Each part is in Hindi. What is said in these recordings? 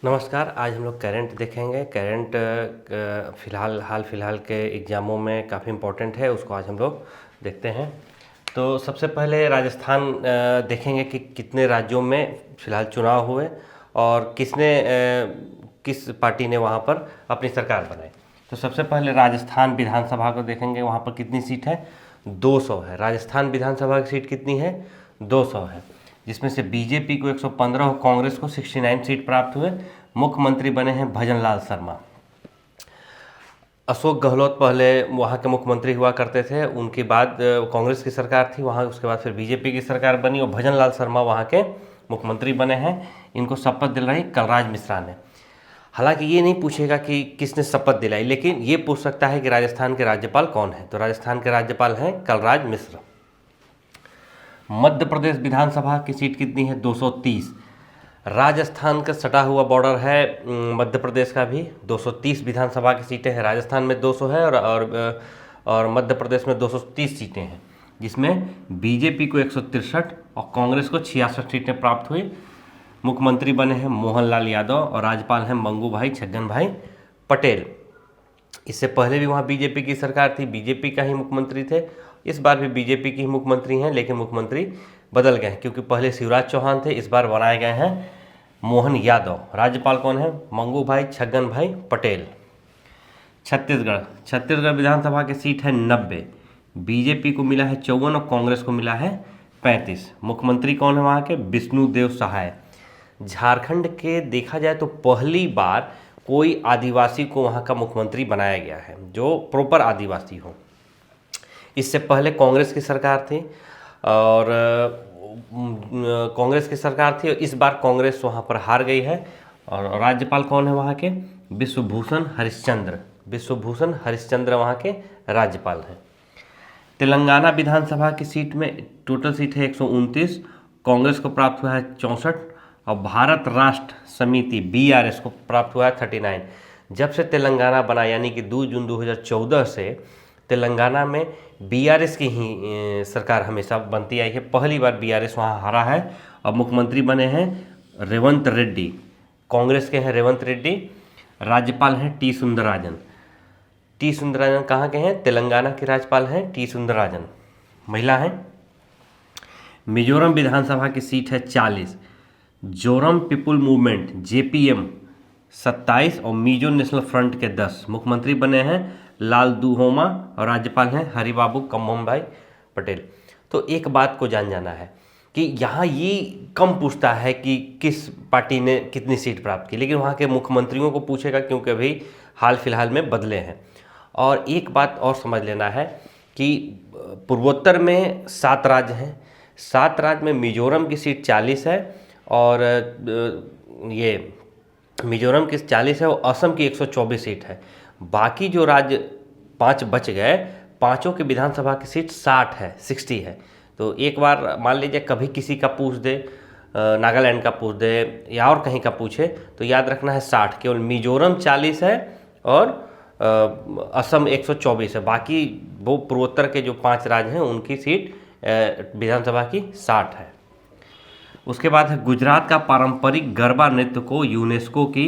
नमस्कार। आज हम लोग करंट देखेंगे। करंट हाल फिलहाल के एग्ज़ामों में काफ़ी इम्पोर्टेंट है, उसको आज हम लोग देखते हैं। तो सबसे पहले राजस्थान देखेंगे कि कितने राज्यों में फिलहाल चुनाव हुए और किस पार्टी ने वहाँ पर अपनी सरकार बनाई। तो सबसे पहले राजस्थान विधानसभा को देखेंगे, वहाँ पर कितनी सीट है? 200 है। राजस्थान विधानसभा की सीट कितनी है? 200 है, जिसमें से बीजेपी को 115 और कांग्रेस को 69 सीट प्राप्त हुए। मुख्यमंत्री बने हैं भजन लाल शर्मा। अशोक गहलोत पहले वहाँ के मुख्यमंत्री हुआ करते थे, उनके बाद कांग्रेस की सरकार थी वहाँ, उसके बाद फिर बीजेपी की सरकार बनी और भजन लाल शर्मा वहाँ के मुख्यमंत्री बने हैं। इनको शपथ दिलाई कलराज मिश्रा ने। हालांकि ये नहीं पूछेगा कि किसने शपथ दिलाई, लेकिन ये पूछ सकता है कि राजस्थान के राज्यपाल कौन है। तो राजस्थान के राज्यपाल हैं कलराज मिश्र। मध्य प्रदेश विधानसभा की सीट कितनी है? 230। राजस्थान का सटा हुआ बॉर्डर है मध्य प्रदेश का भी। 230 विधानसभा की सीटें हैं। राजस्थान में 200 है और मध्य प्रदेश में 230 सीटें हैं, जिसमें बीजेपी को 163 और कांग्रेस को 66 सीटें प्राप्त हुई। मुख्यमंत्री बने हैं मोहनलाल यादव और राज्यपाल हैं मंगू भाई छगन भाई पटेल। इससे पहले भी वहाँ बीजेपी की सरकार थी, बीजेपी का ही मुख्यमंत्री थे। इस बार भी बीजेपी के ही मुख्यमंत्री हैं, लेकिन मुख्यमंत्री बदल गए हैं, क्योंकि पहले शिवराज चौहान थे, इस बार बनाए गए हैं मोहन यादव। राज्यपाल कौन है? मंगू भाई छगन भाई पटेल। छत्तीसगढ़ विधानसभा की सीट है 90। बीजेपी को मिला है 54 और कांग्रेस को मिला है 35। मुख्यमंत्री कौन है वहाँ के? विष्णुदेव सहाय। झारखंड के देखा जाए तो पहली बार कोई आदिवासी को वहाँ का मुख्यमंत्री बनाया गया है, जो प्रॉपर आदिवासी हो। इससे पहले कांग्रेस की सरकार थी और इस बार कांग्रेस वहाँ पर हार गई है। और राज्यपाल कौन है वहाँ के? विश्वभूषण हरिश्चंद्र वहाँ के राज्यपाल हैं। तेलंगाना विधानसभा की सीट में टोटल सीट है 129, कांग्रेस को प्राप्त हुआ है 64 और भारत राष्ट्र समिति BRS को प्राप्त हुआ है 39। जब से तेलंगाना बना, यानी कि 2 जून 2014 से तेलंगाना में BRS की ही सरकार हमेशा बनती आई है। पहली बार BRS वहाँ हारा है और मुख्यमंत्री बने हैं रेवंत रेड्डी, कांग्रेस के हैं रेवंत रेड्डी। राज्यपाल हैं टी सुंदरराजन कहाँ के हैं? तेलंगाना के राज्यपाल हैं टी सुंदरराजन, महिला हैं। मिजोरम विधानसभा की सीट है 40। जोरम पीपुल मूवमेंट JPM 27 और मिजो नेशनल फ्रंट के 10। मुख्यमंत्री बने हैं लाल दुहोमा और राज्यपाल हैं हरिबाबू कम्भम भाई पटेल। तो एक बात को जाना है कि यहाँ ये कम पूछता है कि किस पार्टी ने कितनी सीट प्राप्त की, लेकिन वहाँ के मुख्यमंत्रियों को पूछेगा, क्योंकि अभी हाल फिलहाल में बदले हैं। और एक बात और समझ लेना है कि पूर्वोत्तर में 7 राज्य हैं। 7 राज्य में मिजोरम की सीट 40 है और ये मिजोरम की 40 है और असम की 124 सीट है। बाकी जो राज्य 5 बच गए, पाँचों की विधानसभा की सीट 60 है। तो एक बार मान लीजिए कभी किसी का पूछ दे, नागालैंड का पूछ दे या और कहीं का पूछे, तो याद रखना है 60। केवल मिजोरम 40 है और असम 124 है। बाकी वो पूर्वोत्तर के जो 5 राज्य हैं उनकी सीट विधानसभा की 60 है। उसके बाद है गुजरात का पारंपरिक गरबा नृत्य को यूनेस्को की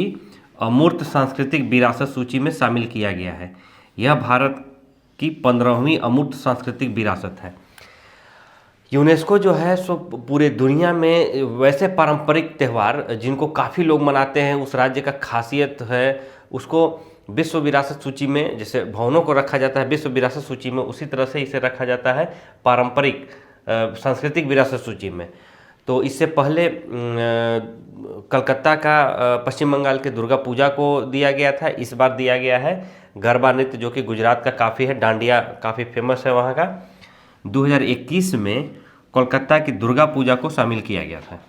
अमूर्त सांस्कृतिक विरासत सूची में शामिल किया गया है। यह भारत की 15वीं अमूर्त सांस्कृतिक विरासत है। यूनेस्को जो है सो पूरे दुनिया में वैसे पारंपरिक त्यौहार जिनको काफ़ी लोग मनाते हैं, उस राज्य का खासियत है, उसको विश्व विरासत सूची में, जैसे भवनों को रखा जाता है विश्व विरासत सूची में, उसी तरह से इसे रखा जाता है पारंपरिक सांस्कृतिक विरासत सूची में। तो इससे पहले कलकत्ता का पश्चिम बंगाल के दुर्गा पूजा को दिया गया था, इस बार दिया गया है गरबा नृत्य, जो कि गुजरात का काफ़ी है, डांडिया काफ़ी फेमस है वहाँ का। 2021 में कोलकाता की दुर्गा पूजा को शामिल किया गया था।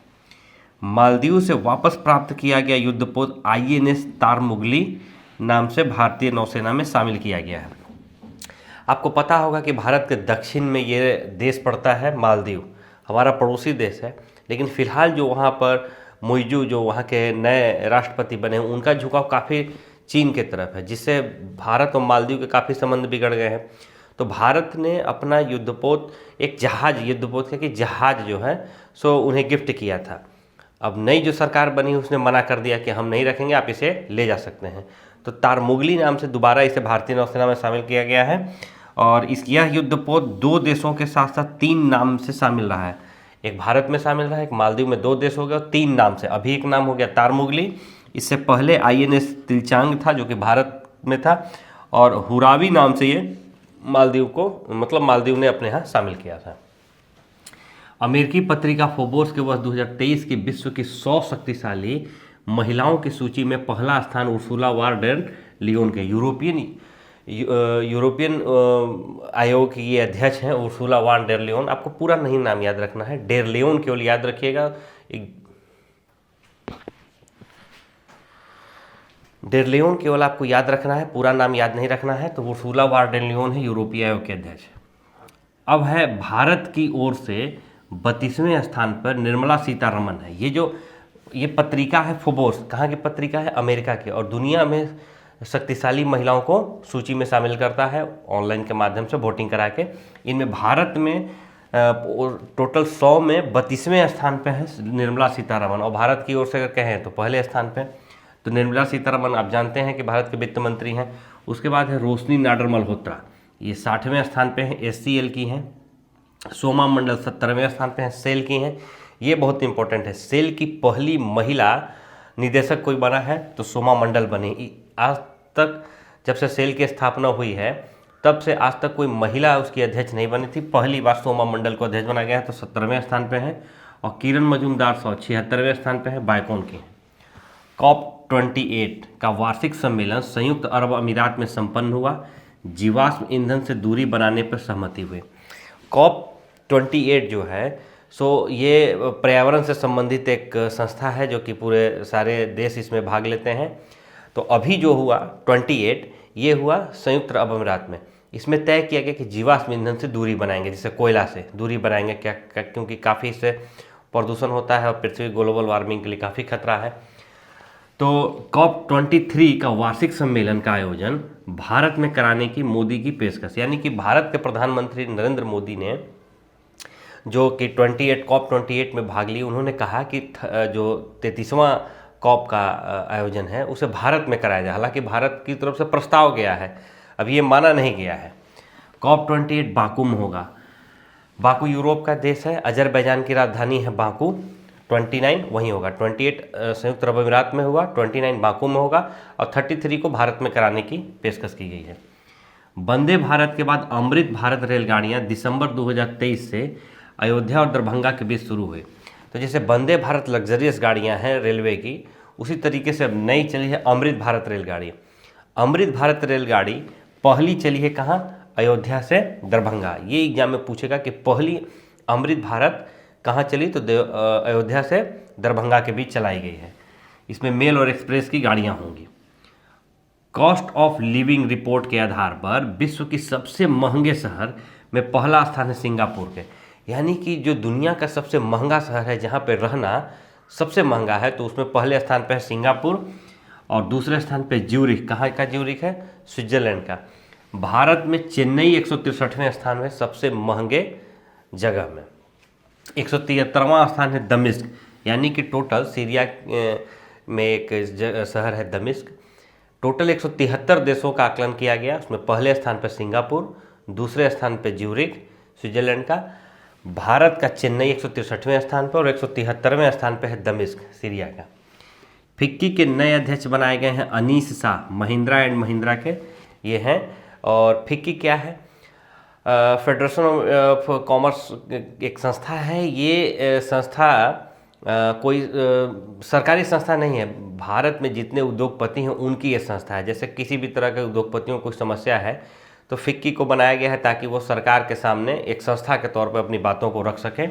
मालदीव से वापस प्राप्त किया गया युद्धपोत INS तारमुगली नाम से भारतीय नौसेना में शामिल किया गया है। आपको पता होगा कि भारत के दक्षिण में ये देश पड़ता है मालदीव, हमारा पड़ोसी देश है। लेकिन फिलहाल जो वहाँ पर मुइजू, जो वहाँ के नए राष्ट्रपति बने हैं, उनका झुकाव काफ़ी चीन के तरफ है, जिससे भारत और मालदीव के काफ़ी संबंध बिगड़ गए हैं। तो भारत ने अपना युद्धपोत, एक जहाज, युद्धपोत है कि जहाज जो है सो उन्हें गिफ्ट किया था। अब नई जो सरकार बनी उसने मना कर दिया कि हम नहीं रखेंगे, आप इसे ले जा सकते हैं। तो तारमुगली नाम से दोबारा इसे भारतीय नौसेना में शामिल किया गया है। और यह युद्धपोत 2 देशों के साथ साथ 3 नाम से शामिल रहा है। एक भारत में शामिल रहा है, एक मालदीव में, 2 देश हो गए और 3 नाम से। अभी एक नाम हो गया तारमुगली, इससे पहले INS तिलचांग था जो कि भारत में था, और हुरावी नाम से ये मालदीव को, मतलब मालदीव ने अपने यहाँ शामिल किया था। अमेरिकी पत्रिका फोर्ब्स के वर्ष 2023 की विश्व की 100 शक्तिशाली महिलाओं की सूची में पहला स्थान उर्सुला वान डेर लियोन के, यूरोपियन आयोग की ये अध्यक्ष हैं उर्सुला वान डेर लियोन। आपको पूरा नहीं नाम याद रखना है, डेर लियोन केवल याद रखिएगा। डेर लियोन केवल आपको याद रखना है, पूरा नाम याद नहीं रखना है। तो उर्सुला वान डेर लियोन है यूरोपीय आयोग के अध्यक्ष। अब है भारत की ओर से 32वें स्थान पर निर्मला सीतारमण है। ये पत्रिका है फोर्ब्स, कहाँ की पत्रिका है? अमेरिका की, और दुनिया में शक्तिशाली महिलाओं को सूची में शामिल करता है ऑनलाइन के माध्यम से वोटिंग करा के। इनमें भारत में टोटल 100 में 32वें स्थान पे है निर्मला सीतारमण, और भारत की ओर से अगर कहें तो पहले स्थान पे। तो निर्मला सीतारमण आप जानते हैं कि भारत के वित्त मंत्री हैं। उसके बाद है रोशनी नाडर मल्होत्रा, ये 60वें स्थान पे हैं, SCL की हैं। सोमा मंडल 70वें स्थान पे हैं, सेल की हैं। ये बहुत इंपॉर्टेंट है, सेल की पहली महिला निदेशक कोई बना है तो सोमा मंडल बनी। आज तक जब से सेल की स्थापना हुई है तब से आज तक कोई महिला उसकी अध्यक्ष नहीं बनी थी, पहली बार सोमा मंडल को अध्यक्ष बना गया है, तो 70वें स्थान पे है। और किरण मजूमदार 176वें स्थान पे है, बायकॉन की है। COP28 का वार्षिक सम्मेलन संयुक्त अरब अमीरात में संपन्न हुआ, जीवाश्म ईंधन से दूरी बनाने पर सहमति हुई। COP28 जो है सो ये पर्यावरण से संबंधित एक संस्था है जो कि पूरे सारे देश इसमें भाग लेते हैं। तो अभी जो हुआ 28 ये हुआ संयुक्त अरब अमीरात में। इसमें तय किया गया कि जीवाश्म ईंधन से दूरी बनाएंगे, जैसे कोयला से दूरी बनाएंगे क्योंकि काफ़ी इससे प्रदूषण होता है और पृथ्वी ग्लोबल वार्मिंग के लिए काफ़ी खतरा है। तो COP23 का वार्षिक सम्मेलन का आयोजन भारत में कराने की मोदी की पेशकश, यानी कि भारत के प्रधानमंत्री नरेंद्र मोदी ने जो कि COP28 में भाग ली, उन्होंने कहा कि जो 33वां COP का आयोजन है उसे भारत में कराया जाए। हालांकि भारत की तरफ से प्रस्ताव गया है, अभी ये माना नहीं गया है। COP28 बाकू में होगा। बाकू यूरोप का देश है, अजरबैजान की राजधानी है बाकू। 29 वहीं होगा, 28 संयुक्त अरब अमीरात में हुआ, 29 बाकू में होगा, और 33 को भारत में कराने की पेशकश की गई है। वंदे भारत के बाद अमृत भारत रेलगाड़ियां दिसंबर 2023 से अयोध्या और दरभंगा के बीच शुरू हुई। तो जैसे वंदे भारत लग्जरियस गाड़ियां हैं रेलवे की, उसी तरीके से अब नई चली है अमृत भारत रेलगाड़ी। अमृत भारत रेलगाड़ी पहली चली है कहाँ? अयोध्या से दरभंगा। ये एग्जाम में पूछेगा कि पहली अमृत भारत कहाँ चली, तो अयोध्या से दरभंगा के बीच चलाई गई है। इसमें मेल और एक्सप्रेस की गाड़ियाँ होंगी। कॉस्ट ऑफ लिविंग रिपोर्ट के आधार पर विश्व की सबसे महंगे शहर में पहला स्थान है सिंगापुर के, यानी कि जो दुनिया का सबसे महंगा शहर है जहाँ पे रहना सबसे महंगा है, तो उसमें पहले स्थान पे है सिंगापुर और दूसरे स्थान पे ज्यूरिख। कहाँ का ज्यूरिख है? स्विट्जरलैंड का। भारत में चेन्नई 163वें स्थान में सबसे महंगे जगह में। 173वां स्थान है दमिश्क, यानी कि टोटल सीरिया में एक शहर है दमिश्क। टोटल 173 देशों का आकलन किया गया, उसमें पहले स्थान पर सिंगापुर, दूसरे स्थान पर ज्यूरिख स्विट्जरलैंड का। भारत का चेन्नई 163वें स्थान पर और 173वें स्थान पर है दमिश्क सीरिया का। फिक्की के नए अध्यक्ष बनाए गए हैं अनीस शाह, महिंद्रा एंड महिंद्रा के ये हैं। और फिक्की क्या है? फेडरेशन ऑफ कॉमर्स एक संस्था है। ये संस्था कोई सरकारी संस्था नहीं है। भारत में जितने उद्योगपति हैं उनकी ये संस्था है। जैसे किसी भी तरह के उद्योगपतियों को समस्या है तो फिक्की को बनाया गया है ताकि वो सरकार के सामने एक संस्था के तौर पर अपनी बातों को रख सकें।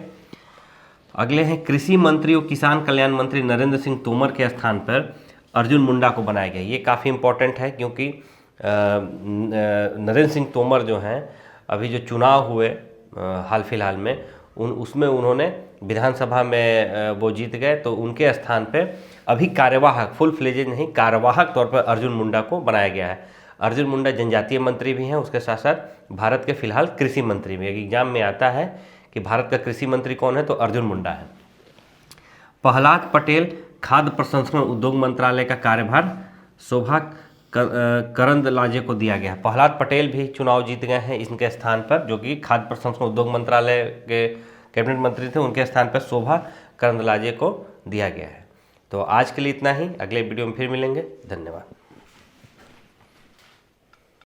अगले हैं कृषि मंत्री और किसान कल्याण मंत्री नरेंद्र सिंह तोमर के स्थान पर अर्जुन मुंडा को बनाया गया। ये काफ़ी इम्पोर्टेंट है क्योंकि नरेंद्र सिंह तोमर जो हैं अभी जो चुनाव हुए हाल फिलहाल में उसमें उन्होंने विधानसभा में वो जीत गए, तो उनके स्थान पे अभी कार्यवाहक, फुल फ्लेजेज नहीं, कार्यवाहक तौर पर अर्जुन मुंडा को बनाया गया है। अर्जुन मुंडा जनजातीय मंत्री भी हैं, उसके साथ साथ भारत के फिलहाल कृषि मंत्री भी। एग्जाम में आता है कि भारत का कृषि मंत्री कौन है, तो अर्जुन मुंडा है। प्रहलाद पटेल खाद्य प्रसंस्करण उद्योग मंत्रालय का कार्यभार शोभा करंदलाजे को दिया गया। प्रहलाद पटेल भी चुनाव जीत गए हैं इनके स्थान पर, जो कि खाद्य प्रसंस्करण उद्योग मंत्रालय के कैबिनेट मंत्री थे, उनके स्थान पर शोभा करंदलाजे को दिया गया है। तो आज के लिए इतना ही, अगले वीडियो में फिर मिलेंगे। धन्यवाद।